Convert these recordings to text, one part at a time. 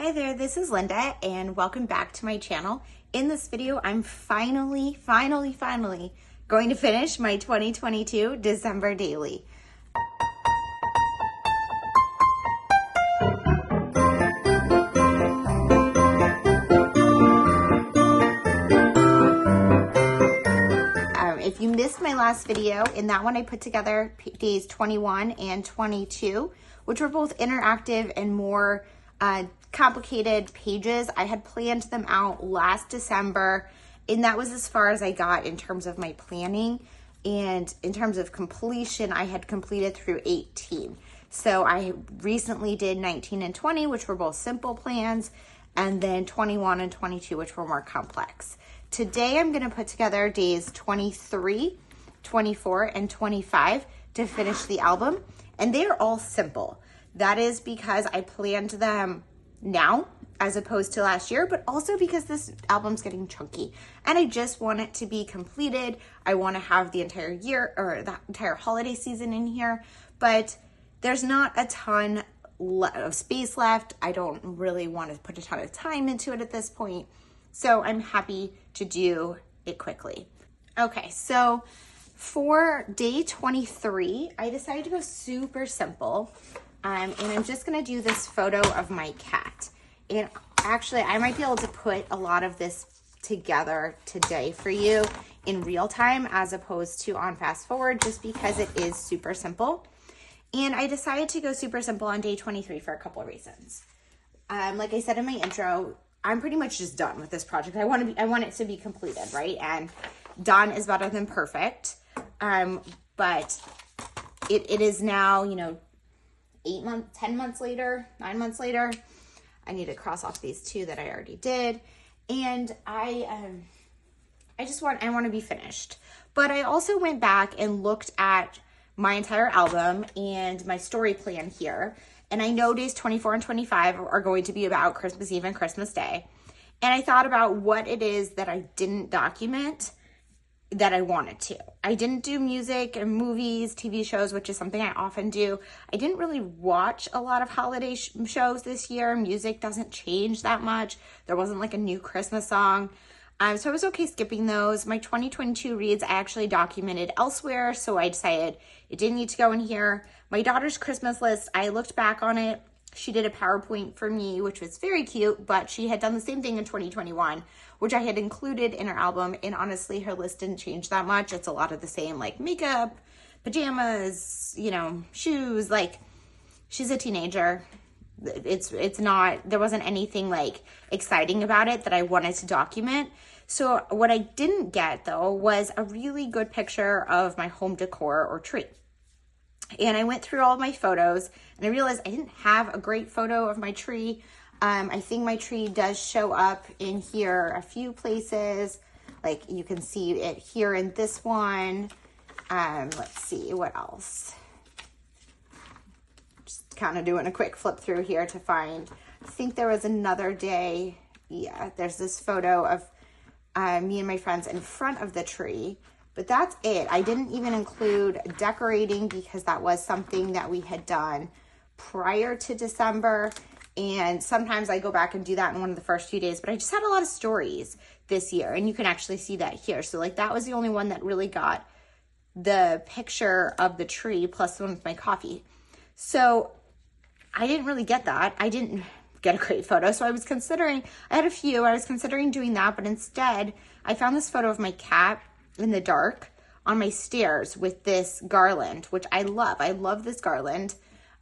Hi there, this is Linda and welcome back to my channel. In this video, I'm finally going to finish my 2022 December daily. If you missed my last video, in that one I put together days 21 and 22, which were both interactive and more complicated pages. I had planned them out last December, and that was as far as I got in terms of my planning. And in terms of completion, I had completed through 18. So I recently did 19 and 20, which were both simple plans, and then 21 and 22, which were more complex. Today, I'm going to put together days 23, 24, and 25 to finish the album, and they are all simple. That is because I planned them now as opposed to last year, but also because this album's getting chunky and I just want it to be completed. I want to have the entire year or the entire holiday season in here, but there's not a ton of space left. I don't really want to put a ton of time into it at this point, so I'm happy to do it quickly. Okay, so for day 23, I decided to go super simple. And I'm just gonna do this photo of my cat. And actually, I might be able to put a lot of this together today for you in real time as opposed to on fast forward, just because it is super simple. And I decided to go super simple on day 23 for a couple of reasons. Like I said in my intro, I'm pretty much just done with this project. I want it to be completed, right? And done is better than perfect. But it is now, 8 months, 10 months later, 9 months later. I need to cross off these two that I already did. And I want to be finished. But I also went back and looked at my entire album and my story plan here. And I know days 24 and 25 are going to be about Christmas Eve and Christmas Day. And I thought about what it is that I didn't document that I wanted to. I didn't do music and movies, TV shows, which is something I often do. I didn't really watch a lot of holiday shows this year. Music doesn't change that much. There wasn't like a new Christmas song. So I was okay skipping those. My 2022 reads I actually documented elsewhere, so I decided it didn't need to go in here. My daughter's Christmas list, I looked back on it. She did a PowerPoint for me, which was very cute, but she had done the same thing in 2021, which I had included in her album. And honestly, her list didn't change that much. It's a lot of the same, like makeup, pajamas, shoes. Like, she's a teenager. It's not, there wasn't anything like exciting about it that I wanted to document. So what I didn't get though was a really good picture of my home decor or tree. And I went through all of my photos and I realized I didn't have a great photo of my tree. I think my tree does show up in here a few places. Like you can see it here in this one. Let's see, what else? Just kind of doing a quick flip through here to find, I think there was another day. Yeah, there's this photo of me and my friends in front of the tree. But that's it. I didn't even include decorating because that was something that we had done prior to December. And sometimes I go back and do that in one of the first few days. But I just had a lot of stories this year. And you can actually see that here. So like that was the only one that really got the picture of the tree plus the one with my coffee. So I didn't really get that. I didn't get a great photo. So I was considering doing that. But instead, I found this photo of my cat in the dark on my stairs with this garland, which I love. I love this garland.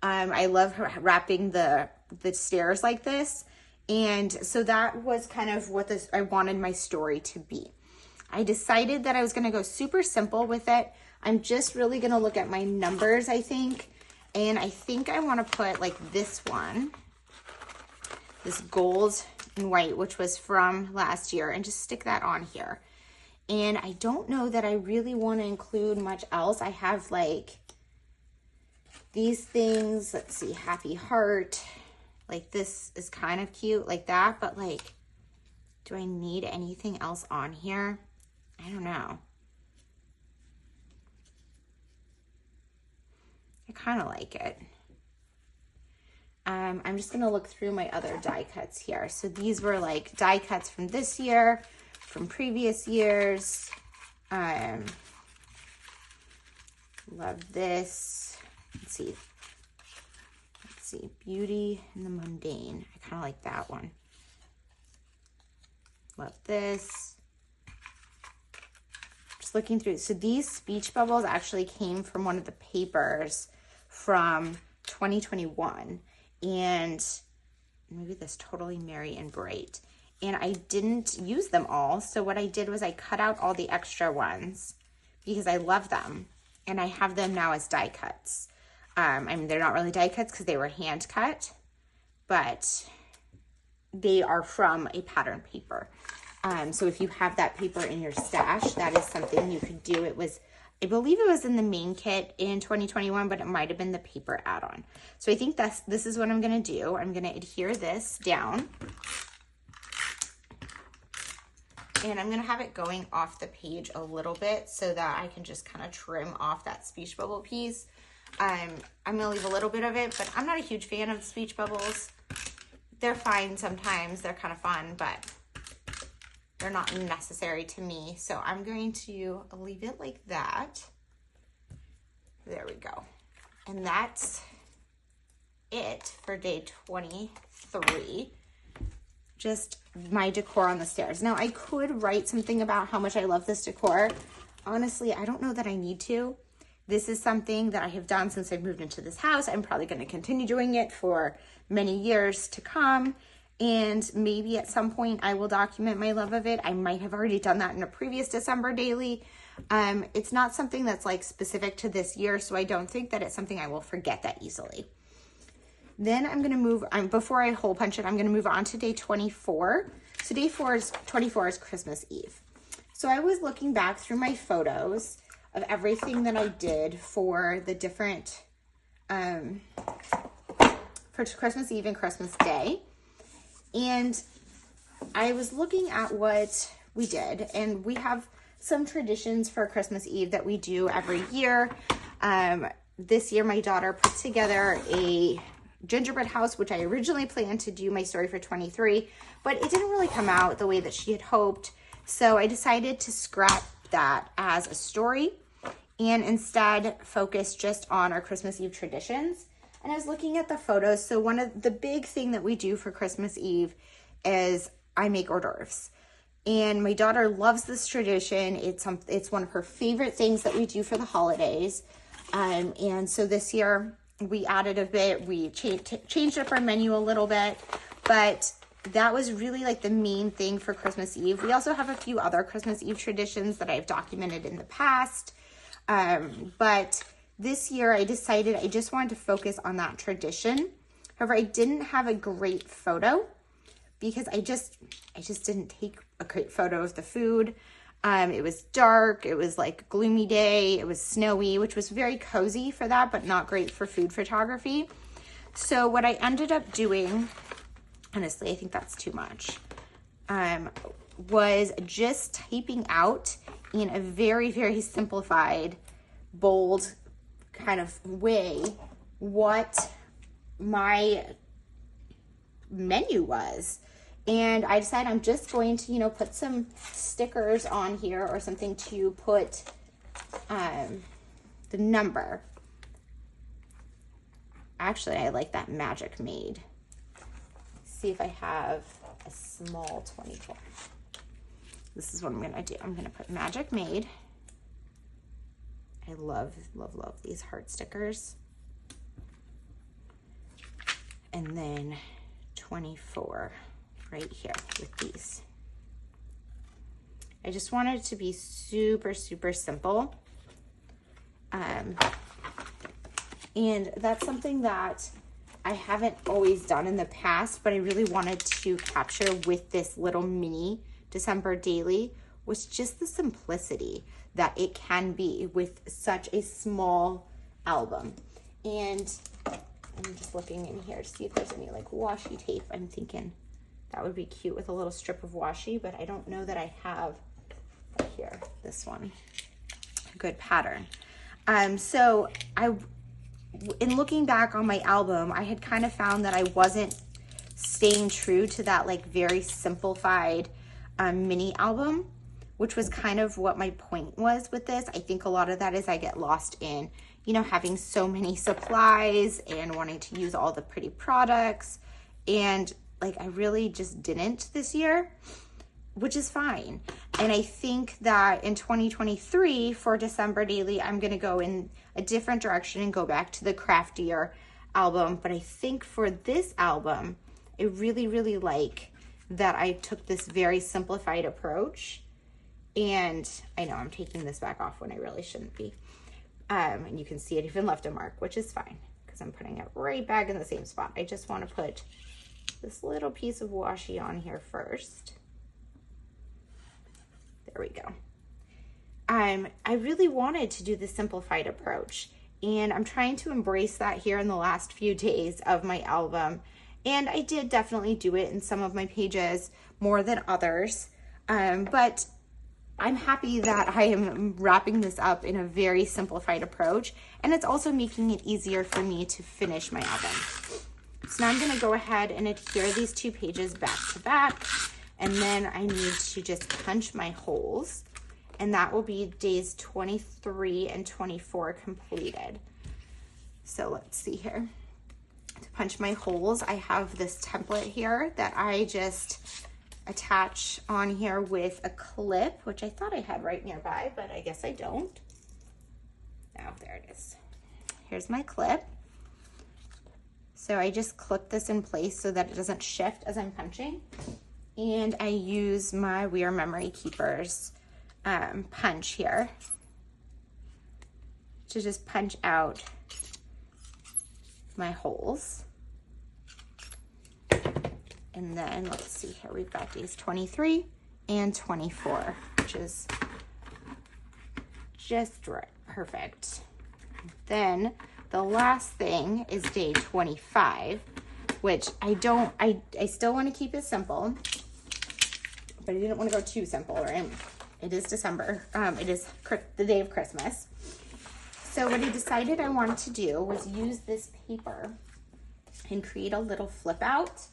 I love wrapping the stairs like this. And so that was kind of what I wanted my story to be. I decided that I was going to go super simple with it. I'm just really going to look at my numbers, I think. And I think I want to put like this one, this gold and white, which was from last year, and just stick that on here. And I don't know that I really want to include much else. I have like these things. Let's see, happy heart. Like this is kind of cute like that. But like, do I need anything else on here? I don't know. I kind of like it. I'm just gonna look through my other die cuts here. So these were like die cuts from this year, from previous years. Love this. Let's see, Beauty and the Mundane. I kind of like that one. Love this. Just looking through. So these speech bubbles actually came from one of the papers from 2021. And maybe this Totally Merry and Bright. And I didn't use them all. So what I did was I cut out all the extra ones because I love them. And I have them now as die cuts. I mean, they're not really die cuts because they were hand cut, but they are from a pattern paper. So if you have that paper in your stash, that is something you could do. It was, I believe it was in the main kit in 2021, but it might have been the paper add-on. So I think this is what I'm gonna do. I'm gonna adhere this down. And I'm gonna have it going off the page a little bit so that I can just kind of trim off that speech bubble piece. I'm gonna leave a little bit of it, but I'm not a huge fan of the speech bubbles. They're fine sometimes, they're kind of fun, but they're not necessary to me. So I'm going to leave it like that. There we go. And that's it for day 23. Just my decor on the stairs. Now I could write something about how much I love this decor. Honestly, I don't know that I need to. This is something that I have done since I moved into this house. I'm probably going to continue doing it for many years to come. And maybe at some point I will document my love of it. I might have already done that in a previous December daily. It's not something that's like specific to this year, so I don't think that it's something I will forget that easily. Then I'm going to move, before I hole punch it, I'm going to move on to day 24. So day 24 is Christmas Eve. So I was looking back through my photos of everything that I did for the different, for Christmas Eve and Christmas Day. And I was looking at what we did, and we have some traditions for Christmas Eve that we do every year. This year, my daughter put together a gingerbread house, which I originally planned to do my story for 23, but it didn't really come out the way that she had hoped. So I decided to scrap that as a story and instead focus just on our Christmas Eve traditions. And I was looking at the photos. So one of the big thing that we do for Christmas Eve is I make hors d'oeuvres. And my daughter loves this tradition. It's one of her favorite things that we do for the holidays. And so this year we added a bit, we changed up our menu a little bit, but that was really like the main thing for Christmas Eve. We also have a few other Christmas Eve traditions that I've documented in the past. But this year I decided I just wanted to focus on that tradition. However, I didn't have a great photo because I just didn't take a great photo of the food. It was dark, it was like a gloomy day, it was snowy, which was very cozy for that, but not great for food photography. So what I ended up doing, honestly, I think that's too much, was just typing out in a very, very simplified, bold kind of way what my menu was. And I decided I'm just going to, put some stickers on here or something to put the number. Actually, I like that Magic Made. See if I have a small 24. This is what I'm gonna do. I'm gonna put Magic Made. I love, love, love these heart stickers. And then 24 right here with these. I just wanted it to be super, super simple. And that's something that I haven't always done in the past, but I really wanted to capture with this little mini December daily, was just the simplicity that it can be with such a small album. And I'm just looking in here to see if there's any like washi tape. I'm thinking that would be cute with a little strip of washi, but I don't know that I have here, this one, good pattern. So I in looking back on my album, I had kind of found that I wasn't staying true to that like very simplified mini album, which was kind of what my point was with this. I think a lot of that is I get lost in, you know, having so many supplies and wanting to use all the pretty products. And like, I really just didn't this year, which is fine. And I think that in 2023 for December daily, I'm gonna go in a different direction and go back to the craftier album. But I think for this album, I really like that I took this very simplified approach. And I know I'm taking this back off when I really shouldn't be. And you can see it even left a mark, which is fine because I'm putting it right back in the same spot. I just want to put this little piece of washi on here first. There we go. I really wanted to do the simplified approach, and I'm trying to embrace that here in the last few days of my album. And I did definitely do it in some of my pages more than others. But I'm happy that I am wrapping this up in a very simplified approach, and it's also making it easier for me to finish my album. So now I'm gonna go ahead and adhere these two pages back to back, and then I need to just punch my holes, and that will be days 23 and 24 completed. So let's see here. To punch my holes, I have this template here that I just attach on here with a clip, which I thought I had right nearby, but I guess I don't. Oh, there it is. Here's my clip. So I just clip this in place so that it doesn't shift as I'm punching. And I use my We Are Memory Keepers punch here to just punch out my holes. And then let's see here, we've got days 23 and 24, which is just right, perfect. Then the last thing is day 25, which I still want to keep it simple, but I didn't want to go too simple, right? It is December, it is the day of Christmas. So what I decided I wanted to do was use this paper and create a little flip out.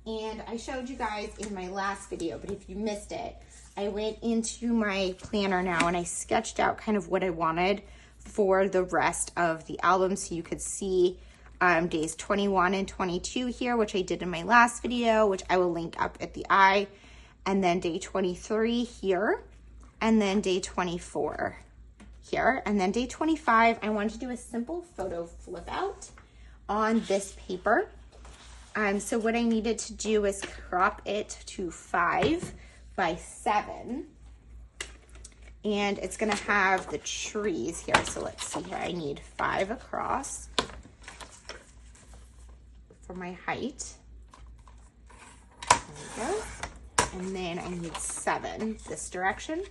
And I showed you guys in my last video, but if you missed it, I went into my planner now and I sketched out kind of what I wanted for the rest of the album so you could see days 21 and 22 here, which I did in my last video, which I will link up at the eye, and then day 23 here, and then day 24 here, and then day 25, I wanted to do a simple photo flip out on this paper. So what I needed to do is crop it to 5 by 7. And it's gonna have the trees here. So let's see here, I need 5 across for my height. There we go. And then I need 7 this direction,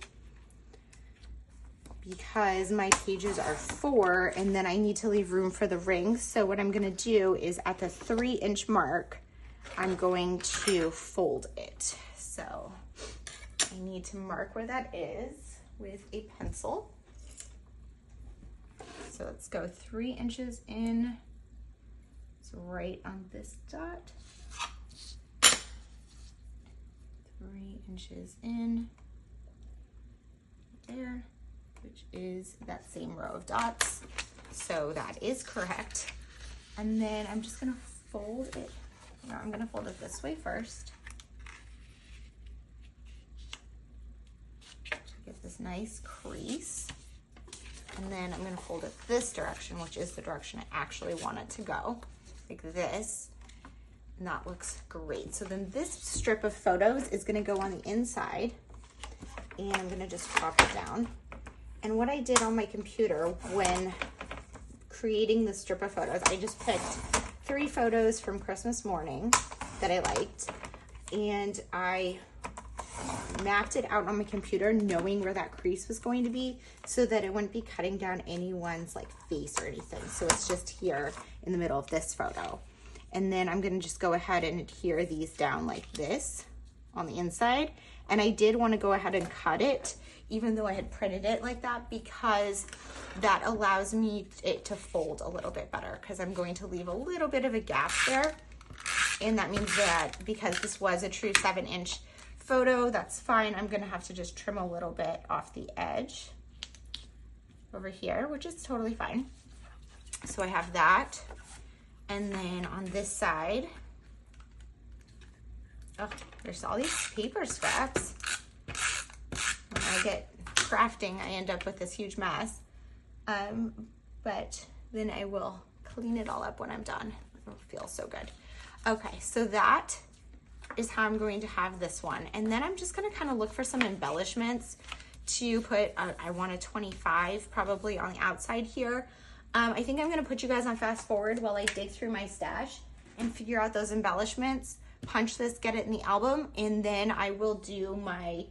because my pages are 4 and then I need to leave room for the rings. So what I'm gonna do is at the 3-inch mark, I'm going to fold it. So I need to mark where that is with a pencil. So let's go 3 inches in. It's right on this dot. 3 inches in there, which is that same row of dots. So that is correct. And then I'm just gonna fold it. No, I'm gonna fold it this way first to get this nice crease. And then I'm gonna fold it this direction, which is the direction I actually want it to go, like this. And that looks great. So then this strip of photos is gonna go on the inside, and I'm gonna just crop it down. And what I did on my computer when creating the strip of photos, I just picked 3 photos from Christmas morning that I liked, and I mapped it out on my computer knowing where that crease was going to be so that it wouldn't be cutting down anyone's like face or anything. So it's just here in the middle of this photo. And then I'm gonna just go ahead and adhere these down like this on the inside. And I did want to go ahead and cut it, even though I had printed it like that, because that allows me it to fold a little bit better, because I'm going to leave a little bit of a gap there. And that means that because this was a true 7-inch photo, that's fine. I'm gonna have to just trim a little bit off the edge over here, which is totally fine. So I have that. And then on this side, oh, there's all these paper scraps. When I get crafting, I end up with this huge mess. But then I will clean it all up when I'm done. It feels so good. Okay, so that is how I'm going to have this one. And then I'm just gonna kind of look for some embellishments to put, I want a 25 probably on the outside here. I think I'm gonna put you guys on fast forward while I dig through my stash and figure out those embellishments, punch this, get it in the album, and then I will do my,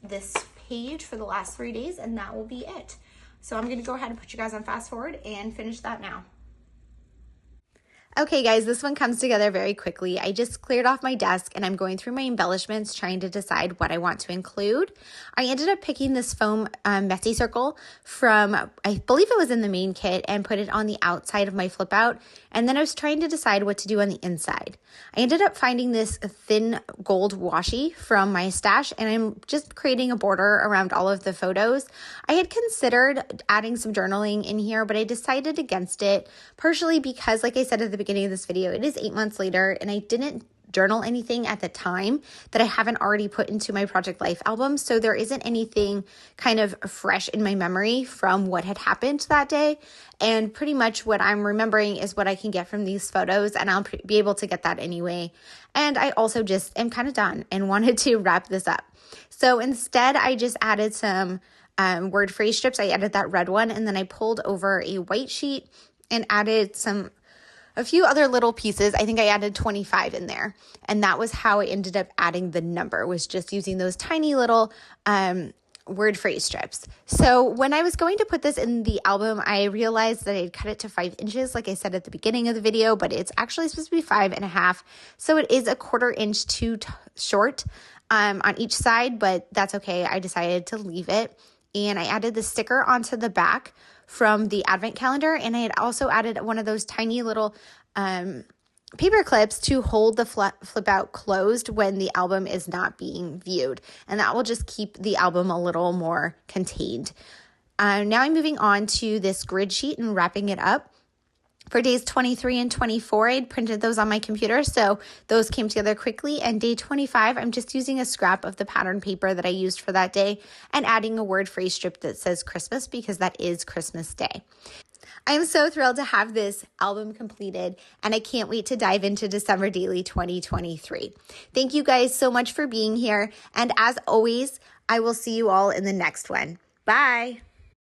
this page for the last 3 days, and that will be it. So I'm gonna go ahead and put you guys on fast forward and finish that now. Okay guys, this one comes together very quickly. I just cleared off my desk and I'm going through my embellishments trying to decide what I want to include. I ended up picking this foam messy circle from, I believe it was in the main kit, and put it on the outside of my flip out. And then I was trying to decide what to do on the inside. I ended up finding this thin gold washi from my stash, and I'm just creating a border around all of the photos. I had considered adding some journaling in here, but I decided against it, partially because, like I said at the beginning of this video, it is 8 months later, and I didn't journal anything at the time that I haven't already put into my Project Life album. So there isn't anything kind of fresh in my memory from what had happened that day. And pretty much what I'm remembering is what I can get from these photos, and I'll be able to get that anyway. And I also just am kind of done and wanted to wrap this up. So instead, I just added some word phrase strips. I added that red one, and then I pulled over a white sheet and added a few other little pieces. I think I added 25 in there. And that was how I ended up adding the number, was just using those tiny little word phrase strips. So when I was going to put this in the album, I realized that I had cut it to 5 inches, like I said at the beginning of the video, but it's actually supposed to be 5.5. So it is a 1/4 inch too short on each side, but that's okay. I decided to leave it. And I added the sticker onto the back from the advent calendar, and I had also added one of those tiny little paper clips to hold the flip out closed when the album is not being viewed, and that will just keep the album a little more contained. Now I'm moving on to this grid sheet and wrapping it up. For days 23 and 24, I'd printed those on my computer, so those came together quickly. And day 25, I'm just using a scrap of the pattern paper that I used for that day and adding a word phrase strip that says Christmas, because that is Christmas Day. I'm so thrilled to have this album completed, and I can't wait to dive into December Daily 2023. Thank you guys so much for being here, and as always, I will see you all in the next one. Bye!